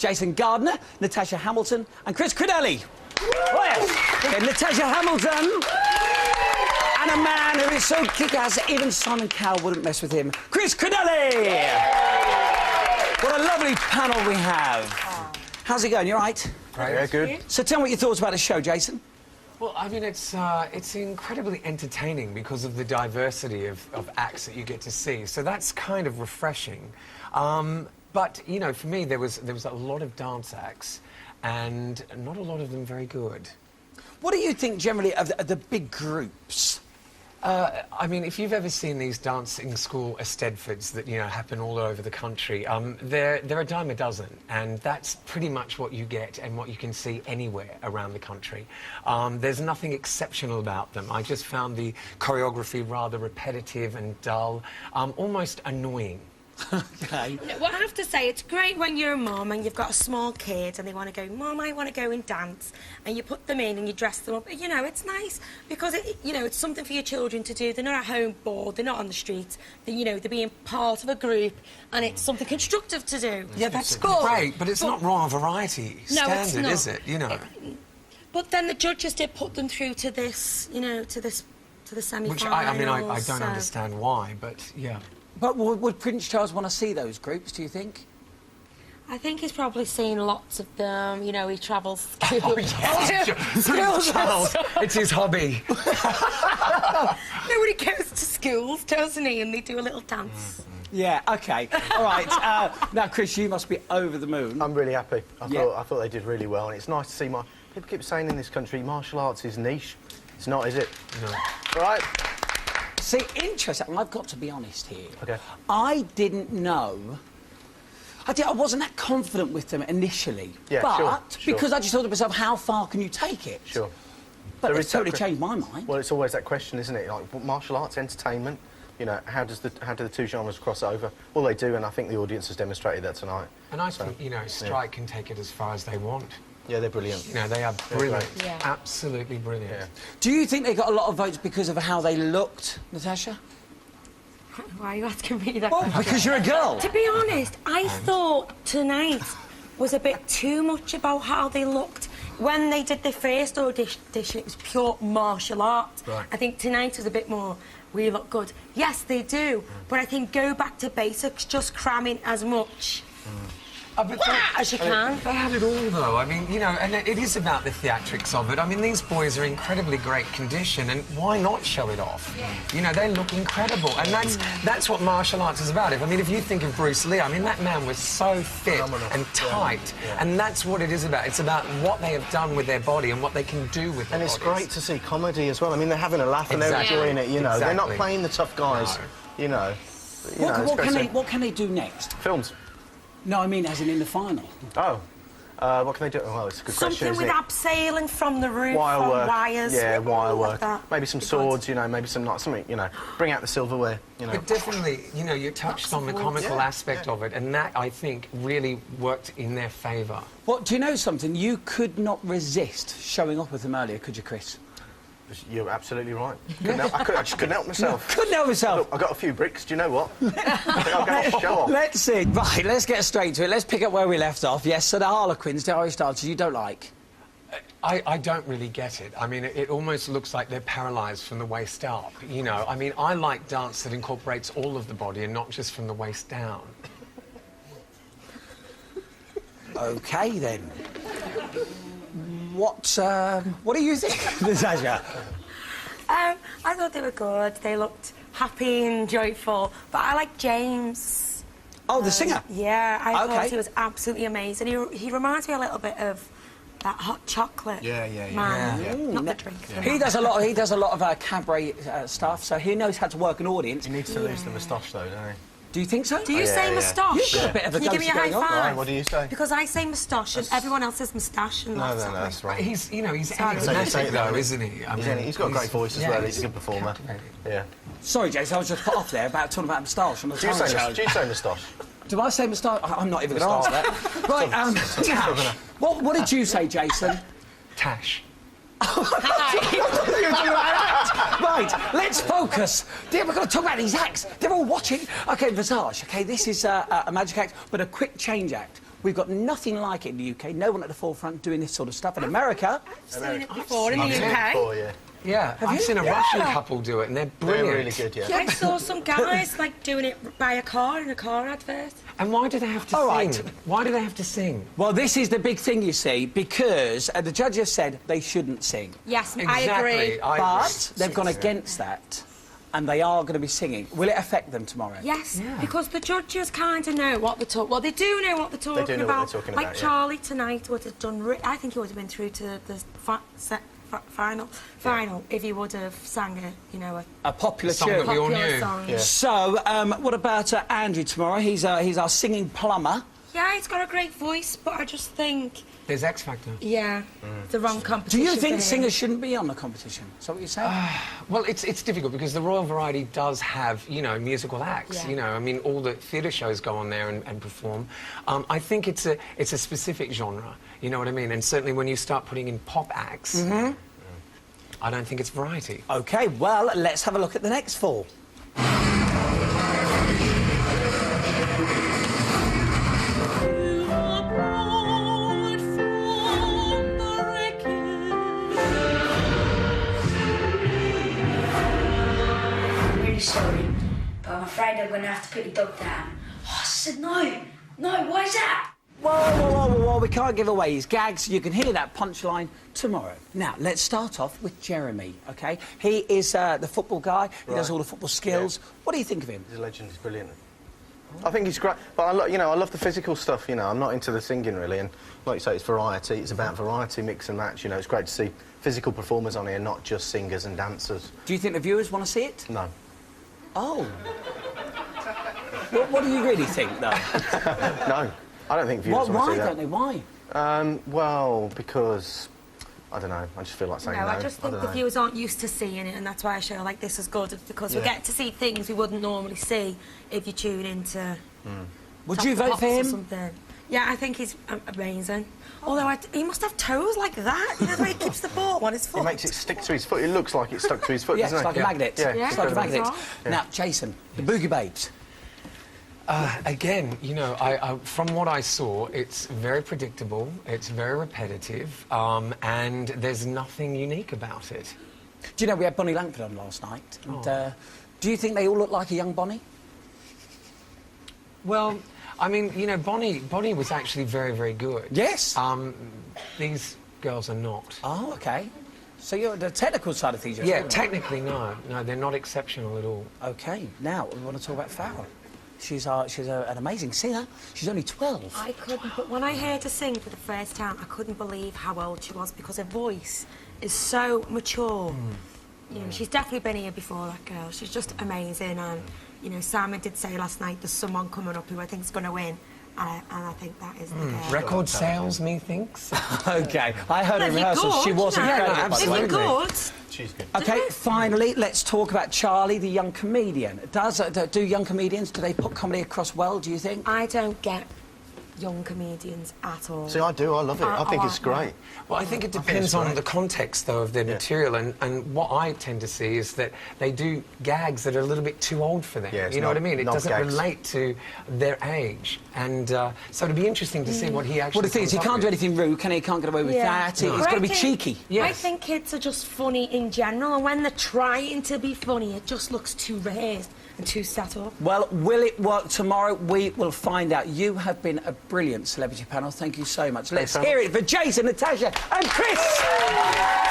Jason Gardner, Natasha Hamilton and Chris Crinelli. Oh, yes. Okay, Natasha Hamilton and a man who is so kick-ass that even Simon Cowell wouldn't mess with him, Chris Crinelli. What a lovely panel we have. How's it going? You all right? Right. Yeah, good. So tell me what your thoughts about the show, Jason. Well, I mean, it's incredibly entertaining because of the diversity of acts that you get to see. So that's kind of refreshing. But, you know, for me, there was a lot of dance acts, and not a lot of them very good. What do you think generally of the big groups? I mean, if you've ever seen these dancing school Eisteddfods that, you know, happen all over the country, they're a dime a dozen, and that's pretty much what you get and what you can see anywhere around the country. There's nothing exceptional about them. I just found the choreography rather repetitive and dull, almost annoying. Okay. Well, I have to say, it's great when you're a mum and you've got a small kid and they want to go, Mum, I want to go and dance, and you put them in and you dress them up. You know, it's nice because, you know, it's something for your children to do. They're not at home bored, they're not on the streets. You know, they're being part of a group and it's something constructive to do. Yeah, that's great, but it's not Royal Variety standard, is it? You know. But then the judges did put them through to this, you know, to the semi-finals. Which, I mean, I don't understand why, but, yeah. But would Prince Charles want to see those groups, do you think? I think he's probably seen lots of them. You know, he travels to... Oh, yes. Prince Charles, it's his hobby. Nobody goes to schools, doesn't he? And they do a little dance. Yeah, OK. All right. Now, Chris, you must be over the moon. I'm really happy. I thought they did really well, and it's nice to see people keep saying in this country martial arts is niche. It's not, is it? No. All right. See, interesting. I've got to be honest here. OK. I didn't know... I wasn't that confident with them initially. Yeah, but sure. because I just thought to myself, how far can you take it? Sure. But it's totally changed my mind. Well, it's always that question, isn't it? Like, martial arts, entertainment, you know, how do the two genres cross over? Well, they do, and I think the audience has demonstrated that tonight. And I think, you know, Strike can take it as far as they want. Yeah, they're brilliant. You know, they are brilliant. Yeah. Absolutely brilliant. Yeah. Do you think they got a lot of votes because of how they looked, Natasha? Why are you asking me that? Well, because you're a girl. To be honest, I thought tonight was a bit too much about how they looked. When they did their first audition, it was pure martial art. Right. I think tonight was a bit more, we look good. Yes, they do, but I think go back to basics, just cram in as much. As you can. They had it all, though. I mean, you know, and it is about the theatrics of it. I mean, these boys are in incredibly great condition, and why not show it off? Yeah. You know, they look incredible, and that's what martial arts is about. I mean, if you think of Bruce Lee, I mean, that man was so fit and tight, and that's what it is about. It's about what they have done with their body and what they can do with their And it's bodies. great to see comedy as well. I mean, they're having a laugh and they're enjoying it, you know. They're not playing the tough guys, you know. What can they do next? Films. No, I mean as in the final. Oh. What can they do? Well, it's a good question, Something with abseiling from the roof, wire work. wires. Yeah, wire work. Like maybe some swords, you know, maybe something, you know. Bring out the silverware, you know. But definitely, you know, you touched on the comical aspect of it, and that, I think, really worked in their favour. Well, do you know something? You could not resist showing off with them earlier, could you, Chris? You're absolutely right. I just couldn't help myself. Couldn't help myself. Look, I got a few bricks. Do you know what? I think I'll go show off. Let's see. Right, let's get straight to it. Let's pick up where we left off. Yes, so the Harlequins, the Irish dancers, you don't like? I don't really get it. I mean, it almost looks like they're paralysed from the waist up, you know. I mean, I like dance that incorporates all of the body and not just from the waist down. OK, then. What do you think, Natasha? I thought they were good. They looked happy and joyful. But I like James. Oh, the singer? Yeah, I thought he was absolutely amazing. He reminds me a little bit of that hot chocolate man. Not the drink. Yeah. He does a lot of cabaret stuff, so he knows how to work an audience. He needs to lose the moustache, though, doesn't he? Do you think so? Do you say moustache? You've got a bit of a Can you give me a high five? Right, what do you say? Because I say moustache and everyone else says moustache and no, that's right. He's enigmatic, though, isn't he? I mean, he's got a great voice as well. He's a good performer. Yeah. Sorry, Jason, I was just put off there about talking about moustache. Do you say moustache? Do I say moustache? I'm not even going to start that. Right, Tash. What did you say, Jason? Tash. Right, let's focus. We're going to talk about these acts. They're all watching. OK, Visage, OK, this is a magic act, but a quick change act. We've got nothing like it in the UK. No one at the forefront doing this sort of stuff. In America... I've seen it before in the I've seen it UK. before, yeah. Yeah, I've seen a Russian couple do it, and they're brilliant. They're really good, yeah. I saw some guys like doing it by a car in a car advert. And why do they have to All sing? right. Why do they have to sing? Well, this is the big thing, you see, because the judges said they shouldn't sing. Yes, Exactly. I agree. But they've gone against that, and they are going to be singing. Will it affect them tomorrow? Yes, Yeah. because the judges kind of know what they're talking. Well, they do know what they're talking do know about. what they're talking like about, yeah. Charlie tonight would have done. I think he would have been through to the final if he would have sang A popular Song tune. that we all popular knew. song. Yeah. So, what about Andrew tomorrow? He's our singing plumber. Yeah, he's got a great voice, but I just think, There's X Factor. yeah, the wrong Do competition. you for think him. singers shouldn't be on the competition? Is that what you're saying? Well, it's difficult because the Royal Variety does have, musical acts. Yeah. I mean, all the theatre shows go on there and perform. I think it's a specific genre, you know what I mean? And certainly when you start putting in pop acts, I don't think it's variety. OK, well, let's have a look at the next four. I'm really sorry, but I'm afraid I'm going to have to put your dog down. Oh, I said no. No, why is that? Whoa, whoa, whoa, whoa, whoa, we can't give away his gags. You can hear that punchline tomorrow. Now, let's start off with Jeremy, OK? He is the football guy. He does all the football skills. Yeah. What do you think of him? He's a legend, he's brilliant. I think he's great, but I love the physical stuff, I'm not into the singing, really, and like you say, it's variety, it's about variety, mix and match, it's great to see physical performers on here, not just singers and dancers. Do you think the viewers want to see it? No. Oh. What do you really think, though? No, I don't think viewers want to Why see that. don't they? Why? Well, because, I don't know, I just feel like saying no. I just think don't the know. viewers aren't used to seeing it, and that's why I show like this is good, because we Yeah. get to see things we wouldn't normally see if you tune into. Would Top you of the vote for Pops or him? something. Yeah, I think he's amazing. Although he must have toes like that. You know the way he keeps the ball on his foot. He makes it stick to his foot, it looks like it's stuck to his foot, Yeah, doesn't it's it? like a magnet. Yeah, Yeah. It's like a That's magnet. right. Now, Jason, the Boogie Babes. Again, I from what I saw, it's very predictable, it's very repetitive, and there's nothing unique about it. Do you know, we had Bonnie Langford on last night. And, do you think they all look like a young Bonnie? Well, I mean, Bonnie was actually very, very good. Yes. These girls are not. Oh, OK. So you're the technical side of things. you're Yeah, talking about. technically, no. No, they're not exceptional at all. OK, now we want to talk about Farrah. She's an amazing singer. She's only 12. I couldn't, but when I heard her sing for the first time, I couldn't believe how old she was because her voice is so mature. She's definitely been here before, that girl. She's just amazing, and Simon did say last night there's someone coming up who I think's going to win, and I think that is the girl. Record sales, methinks. OK, I heard in If you're rehearsal she good, wasn't no, credited, by the If way. you're good, She's good. OK, finally, let's talk about Charlie, the young comedian. Do young comedians, do they put comedy across well, do you think? I don't get young comedians at all. See, I do, I love it, I think it's great. Well, I think it think depends it's on great. the context, though, of their material, and what I tend to see is that they do gags that are a little bit too old for them. Yeah, it's you know not- what I mean? It not doesn't gags. relate to their age, and so it'd be interesting to see what he actually. Well, the thing is, he comes up can't do with. anything rude, can he? He can't get away with Yeah. that. No. He's got to be cheeky. I Yes. think kids are just funny in general, and when they're trying to be funny, it just looks too rehearsed and too set up. Well, will it work tomorrow? We will find out. You have been a brilliant celebrity panel. Thank you so much. Let's Thanks, hear it for Jason, Natasha and Chris!